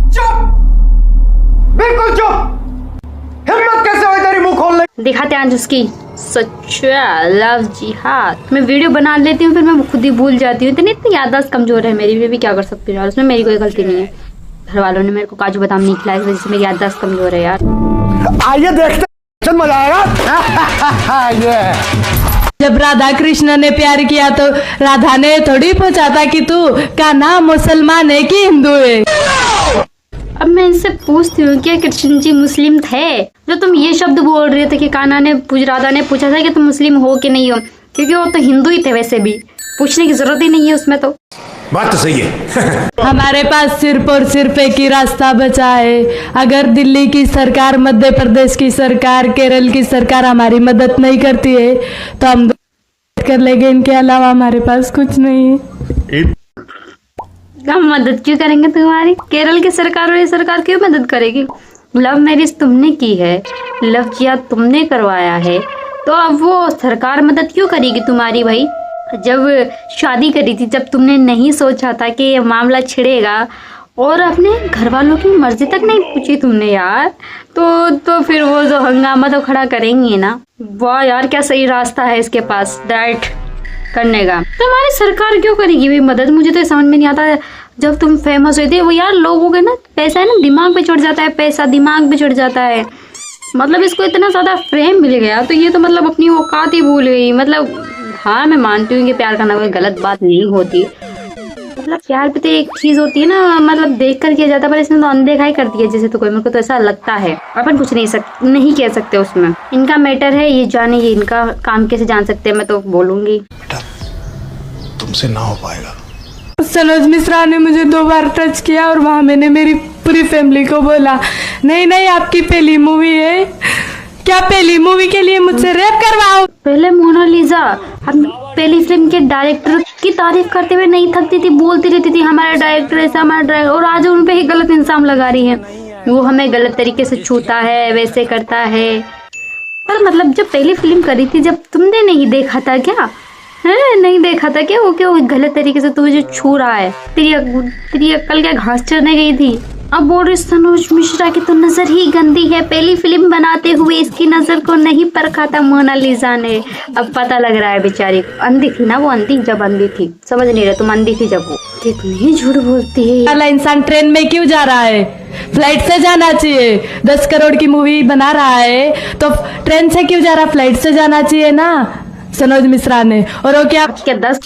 चुप, बिल्कुल चुप। हिम्मत कैसे हुई तेरी मुंह खोलने। दिखाते हैं आज उसकी सच्चा लव जिहाद। मैं वीडियो बना लेती हूँ फिर मैं खुद ही भूल जाती हूँ, इतनी याददाश्त कमजोर है मेरी। मैं भी क्या कर सकती हूँ यार, उसमें मेरी कोई गलती नहीं है। घर वालों ने मेरे को काजू बादाम नहीं खिलाया, इस वजह से मेरी याददाश्त कमजोर है यार। आइए देखते, मजा आएगा। ये जब राधा कृष्ण ने प्यार किया तो राधा ने थोड़ी पूछा था कि तू का नाम मुसलमान है कि हिंदू है। अब मैं इनसे पूछती हूँ क्या कृष्ण जी मुस्लिम थे? जो तुम ये शब्द बोल रहे थे कि राधा ने पूछा था कि तुम मुस्लिम हो कि नहीं हो, क्योंकि वो तो हिंदू ही थे, वैसे भी पूछने की जरूरत ही नहीं है उसमें। तो बात तो सही है। हमारे पास सिर्फ और सिर्फ एक ही रास्ता बचा है। अगर दिल्ली की सरकार, मध्य प्रदेश की सरकार, केरल की सरकार हमारी मदद नहीं करती है तो हम कर लेंगे, इनके अलावा हमारे पास कुछ नहीं है। हम मदद क्यों करेंगे तुम्हारी? केरल की सरकार और ये सरकार क्यों मदद करेगी? लव मैरिज तुमने की है, लव जिहाद तुमने करवाया है, तो अब वो सरकार मदद क्यों करेगी तुम्हारी भाई? जब शादी करी थी, जब तुमने नहीं सोचा था कि ये मामला छिड़ेगा और अपने घर वालों की मर्जी तक नहीं पूछी तुमने यार, तो फिर वो जो हंगामा तो खड़ा करेंगे ना। वाह यार, क्या सही रास्ता है इसके पास डाइट करने का। तो हमारी सरकार क्यों करेगी भाई मदद? मुझे तो समझ में नहीं आता। जब तुम फेमस हुए थे वो यार, लोगों के ना पैसा है ना दिमाग पे चढ़ जाता है, पैसा दिमाग पे चढ़ जाता है। मतलब इसको इतना ज्यादा फ्रेम मिल गया तो ये तो मतलब अपनी औकात ही भूल गई। मतलब हाँ, मैं मानती हूँ कि प्यार करना कोई गलत बात नहीं होती, मतलब प्यार भी तो एक चीज होती है ना, मतलब देख कर किया जाता है, पर इसने तो अनदेखा ही कर दिया जैसे। तो कोई, मेरे को तो ऐसा लगता है। अपन कुछ नहीं कह सकते उसमें, इनका मैटर है, ये जाने, ये इनका काम कैसे जान सकते हैं। मैं तो बोलूंगी तुमसे ना हो पाएगा। सनोज मिश्रा ने मुझे 2 बार टच किया और वहां मैंने मेरी पूरी फैमिली को बोला नहीं आपकी पहली मूवी है क्या, पहली मूवी के लिए मुझसे रेप करवाओ। पहले मोनालिसा अपनी पहली फिल्म के डायरेक्टर की तारीफ करते हुए नहीं थकती थी, बोलती रहती थी हमारा डायरेक्टर ऐसा, हमारा डायरेक्टर, और आज उन पे ही गलत इल्जाम लगा रही है। वो हमें गलत तरीके से छूता है, वैसे करता है। पर मतलब जब पहली फिल्म करी थी, जब तुमने नहीं देखा था क्या? नहीं देखा था क्या? वो क्यों गलत तरीके से तुझे छू रहा है? तेरी अक्ल क्या घास चरने गई थी? अब बोल रही सनोज मिश्रा की तो नजर ही गंदी है, पहली फिल्म बनाते हुए इसकी नजर को नहीं परखा था मोनालिसा ने। अब पता लग रहा है बेचारी अंधी थी ना, वो अंधी जब अंधी थी, समझ नहीं रहे तुम, अंधी थी जब वो। कितनी झूठ बोलती है वाला इंसान ट्रेन में क्यों जा रहा है? फ्लाइट से जाना चाहिए। 10 करोड़ की मूवी बना रहा है तो ट्रेन से क्यों जा रहा? फ्लाइट से जाना चाहिए ना सनोज मिश्रा ने। और वो क्या 10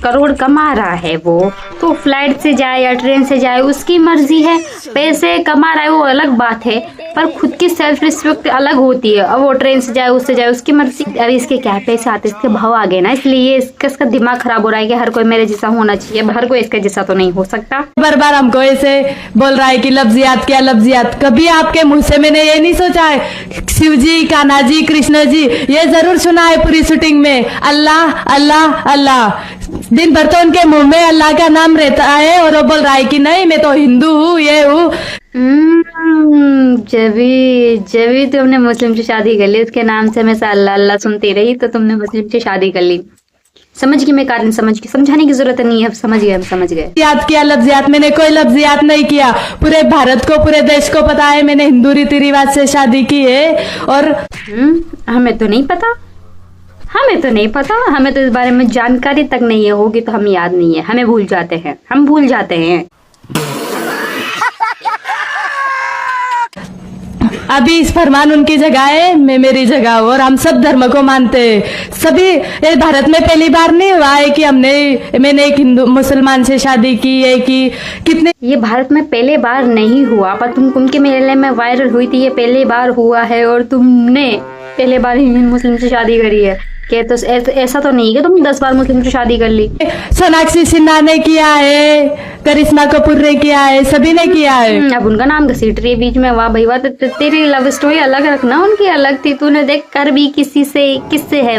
करोड़ कमा रहा है वो, तो फ्लाइट से जाए या ट्रेन से जाए उसकी मर्जी है। पैसे कमा रहा है वो अलग बात है, पर खुद की सेल्फ रिस्पेक्ट अलग होती है। अब वो ट्रेन से जाए, उससे जाए, उसकी मर्जी। अभी इसके क्या पैसे आते, इसके भाव आ गए ना, इसलिए इसका दिमाग खराब हो रहा है कि हर कोई मेरे जैसा होना चाहिए। हर कोई इसके जैसा तो नहीं हो सकता। बार हमको ऐसे बोल रहा है कि लफ्जियात क्या लफ्जियात। कभी आपके मुंह से मैंने ये नहीं सोचा है शिव जी, कान्हा जी, कृष्ण जी, ये जरूर सुना है पूरी शूटिंग में अल्लाह अल्लाह अल्लाह। दिन भर तो उनके मुंह में अल्लाह का नाम रहता है और वो बोल रहा है कि नहीं मैं तो हिंदू हूँ, ये हूँ। जब भी तुमने मुस्लिम से शादी कर ली, उसके नाम से हमेशा अल्लाह अल्लाह सुनती रही, तो तुमने मुस्लिम से शादी कर ली। समझ गई मैं कारण, समझाने की जरूरत नहीं है, समझ गए। याद किया लफ्जियात, मैंने कोई लफ्जियात नहीं किया। पूरे भारत को, पूरे देश को पता है मैंने हिंदू रीति रिवाज से शादी की है। और हमें तो नहीं पता, हमें तो इस बारे में जानकारी तक नहीं है। होगी तो हमें याद नहीं है, हमें भूल जाते हैं। अभी इस फरमान उनकी जगह है, मैं मेरी जगह हूँ, और हम सब धर्म को मानते हैं सभी। ये भारत में पहली बार नहीं हुआ है कि मैंने एक हिंदू मुसलमान से शादी की है कि कितने। ये भारत में पहले बार नहीं हुआ, पर तुम उनके मेले में वायरल हुई थी, ये पहले बार हुआ है। और तुमने पहले बार हिंदू मुस्लिम से शादी करी है क्या? तो ऐसा तो नहीं कि तुम 10 बार मुस्लिम से शादी कर ली। सोनाक्षी सिन्हा ने किया है, करिश्मा कपूर ने किया है, सभी ने किया है। अब उनका नाम घसीट रही है बीच में, वाह भाई वाह। तो तेरी लव स्टोरी अलग रखना, उनकी अलग थी। तूने देख कर भी किससे है,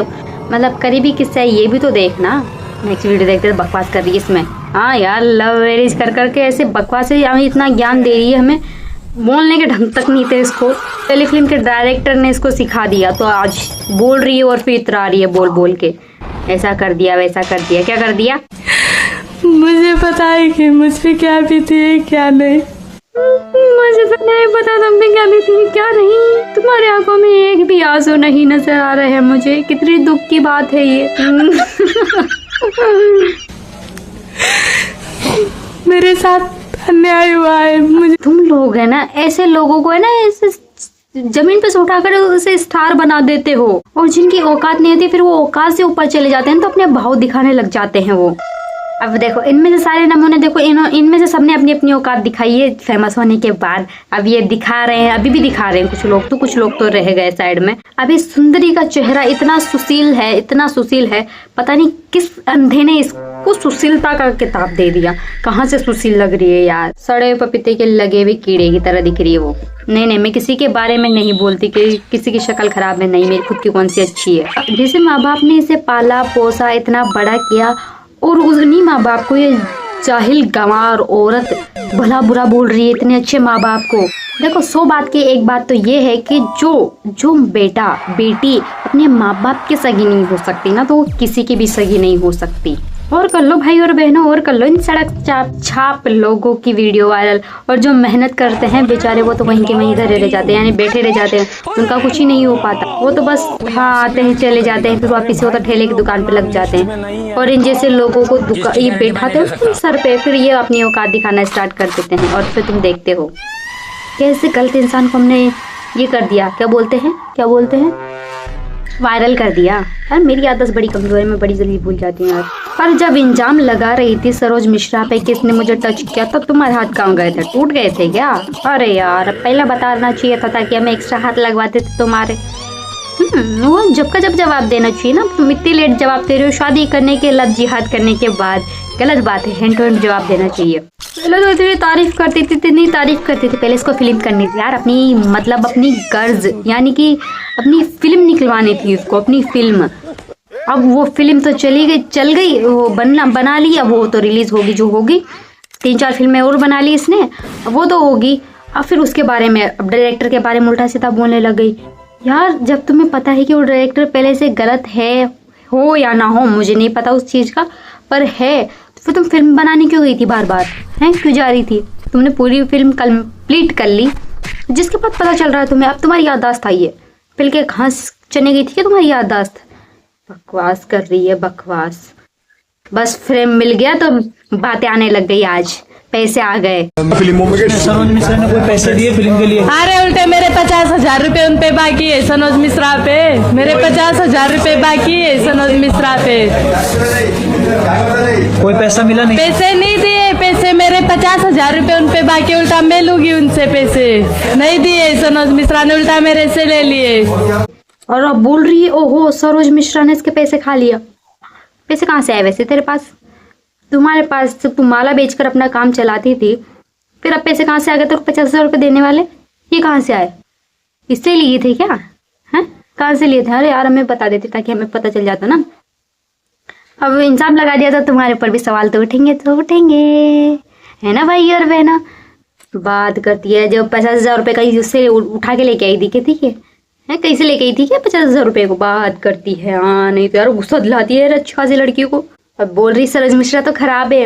मतलब करीबी किससे है ये भी तो देखना। नेक्स्ट वीडियो देखते बकवास कर रही है इसमें। हाँ यार, लव मैरिज कर करके ऐसे बकवास है, हमें इतना ज्ञान दे रही है, हमें बोलने के ढंग तक नहीं थे इसको। पहले फिल्म के डायरेक्टर ने इसको सिखा दिया, तो आज बोल रही है और फिर इतरा रही है बोल बोल के, ऐसा कर दिया वैसा कर दिया। क्या कर दिया? मुझे पता है कि मुझ पे क्या बीती है क्या नहीं। मुझे तो नहीं पता तुम पे क्या बीती है क्या नहीं। तुम्हारी आंखों में एक भी आंसू नहीं नजर आ रहे हैं मुझे। कितनी दुख की बात है ये। मेरे साथ अन्याय हुआ है। मुझे तुम लोग है ना, ऐसे लोगों को है ना, ऐसे जमीन पे से उठाकर उसे स्टार बना देते हो, और जिनकी औकात नहीं होती फिर वो औकात से ऊपर चले जाते हैं, तो अपने भाव दिखाने लग जाते हैं वो। अब देखो, इनमें से सारे नमूने देखो, इनमें से सबने अपनी अपनी औकात दिखाई है फेमस होने के बाद। अब ये दिखा रहे हैं, अभी भी दिखा रहे हैं कुछ लोग तो रह गए साइड में। अभी सुंदरी का चेहरा इतना सुशील है, इतना सुशील है, पता नहीं किस अंधे ने इसको सुशीलता का किताब दे दिया। कहाँ से सुशील लग रही है यार, सड़े पपीते के लगे हुए कीड़े की तरह दिख रही है वो। नहीं, मैं किसी के बारे में नहीं बोलती कि किसी की शक्ल खराब है, नहीं, मेरी खुद की कौन सी अच्छी है। जैसे माँ बाप ने इसे पाला पोसा, इतना बड़ा किया, और उन्हीं माँ बाप को ये जाहिल गंवार औरत भला बुरा बोल रही है, इतने अच्छे माँ बाप को। देखो, 100 बात की एक बात तो ये है कि जो बेटा बेटी अपने माँ बाप की सगी नहीं हो सकती ना, तो वो किसी की भी सगी नहीं हो सकती। और कर लो भाई और बहनों, और कर लो इन सड़क छाप लोगों की वीडियो वायरल। और जो मेहनत करते हैं बेचारे, वो तो वहीं के वहीं धरे रह जाते हैं, यानी बैठे रह जाते हैं, उनका कुछ ही नहीं हो पाता। वो तो बस हाँ आते हैं चले जाते हैं, फिर वापिस वो तो ठेले की दुकान पे लग जाते हैं। और इन जैसे लोगों को ये बैठाते हैं सर पे, फिर ये अपनी औकात दिखाना स्टार्ट कर देते हैं। और फिर तुम देखते हो कैसे गलत इंसान को हमने ये कर दिया, क्या बोलते हैं वायरल कर दिया। यार मेरी आदत बड़ी कमजोर है, मैं बड़ी जल्दी भूल जाती हूँ यार। पर जब इंजाम लगा रही थी सरोज मिश्रा पे किसने मुझे टच किया, तब तुम्हारे हाथ कहाँ गए थे, टूट गए थे क्या? अरे यार पहले बताना चाहिए था, ताकि हमें एक्स्ट्रा हाथ लगवाते थे तुम्हारे। वो जब का जब जवाब देना चाहिए ना, तुम इतनी लेट जवाब दे रहे हो शादी करने के लव जिहाद करने के बाद। गलत बात है, हैंड टू हैंड जवाब देना चाहिए। पहले तो इतनी तारीफ करती थी, इतनी तारीफ करती थी, पहले इसको फिल्म करनी थी यार, अपनी गर्ज यानी कि अपनी फिल्म निकलवानी थी उसको, अपनी फिल्म। अब वो फिल्म तो चल गई, वो बना ली, अब वो तो रिलीज होगी जो होगी। 3-4 फिल्में और बना ली इसने, अब वो तो होगी। अब फिर उसके बारे में, अब डायरेक्टर के बारे में उल्टा सीधा बोलने लग गई। यार जब तुम्हें पता है कि वो डायरेक्टर पहले से गलत है, हो या ना हो मुझे नहीं पता उस चीज़ का, पर है, तो फिर तुम फिल्म बनाने क्यों गई थी बार बार, हैं क्यों जा रही थी? तुमने पूरी फिल्म कंप्लीट कर ली, जिसके बाद पता चल रहा है तुम्हें, अब तुम्हारी याददाश्त आई है। पिल के घास चने गई थी क्या तुम्हारी याददाश्त? बकवास कर रही है, बकवास। बस फ्रेम मिल गया तो बातें आने लग गई, आज पैसे आ गए। फिल्मों में सरोज मिश्रा ने कोई पैसे दिए फिल्म के लिए? अरे उल्टे मेरे 50,000 रुपए उन पे बाकी है सनोज मिश्रा पे, मेरे 50,000 रुपए बाकी है सनोज मिश्रा पे। कोई पैसा मिला नहीं? पैसे नहीं दिए, पैसे मेरे 50,000 रुपए उन पे बाकी, उल्टा मैं लूंगी उनसे पैसे। नहीं दिए सनोज मिश्रा ने, उल्टा मेरे से ले लिए। और अब बोल रही है ओहो सरोज मिश्रा ने इसके पैसे खा लिया। पैसे कहाँ से आए वैसे तेरे पास? तुम्हारे पास तुम माला बेचकर अपना काम चलाती थी, फिर अब पैसे कहाँ से आ गए? तो 50,000 रुपये देने वाले ये कहाँ से आए? इससे लिए थे क्या? हैं कहाँ से लिए थे? अरे यार हमें बता देते ताकि हमें पता चल जाता ना। अब इंसाफ लगा दिया तो तुम्हारे ऊपर भी सवाल तो उठेंगे, है ना भाई और बहना? बात करती है जो 50,000 रुपये का उससे उठा के लेके आई थी क्या? ठीक है कैसे लेके आई थी क्या 50,000 रुपये को? बात करती है, हाँ नहीं तो यार गुस्सा दिलाती है अच्छी खासी लड़की को। अब बोल रही सरोज मिश्रा तो खराब है,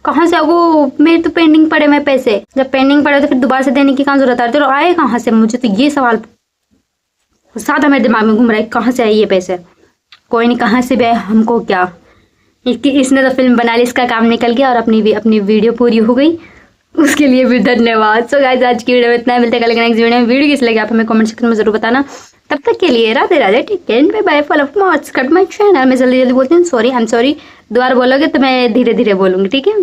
कहाँ से? वो मेरे तो पेंडिंग पड़े हुए पैसे, जब पेंडिंग पड़े तो फिर दोबारा से देने की कहाँ जरूरत है? तो आए कहाँ से? मुझे तो ये सवाल सादा मेरे दिमाग में घूम रहा है, कहाँ से आए ये पैसे? कोई नहीं, कहाँ से भी आए हमको क्या, इसने तो फिल्म बना ली, इसका काम निकल गया और अपनी वीडियो पूरी हो गई, उसके लिए भी धन्यवाद। सो गाइस आज की वीडियो में इतना, मिलते हैं कल के नेक्स्ट वीडियो में। वीडियो किस लगे आप हमें कमेंट सेक्शन में जरूर बताना। तब तक के लिए Radhe Radhe, take care, bye bye, follow subscribe my channel. मैं जल्दी बोलती हूँ सॉरी, आई एम सॉरी, दोबारा बोलोगे तो मैं धीरे धीरे बोलूँगी, ठीक है?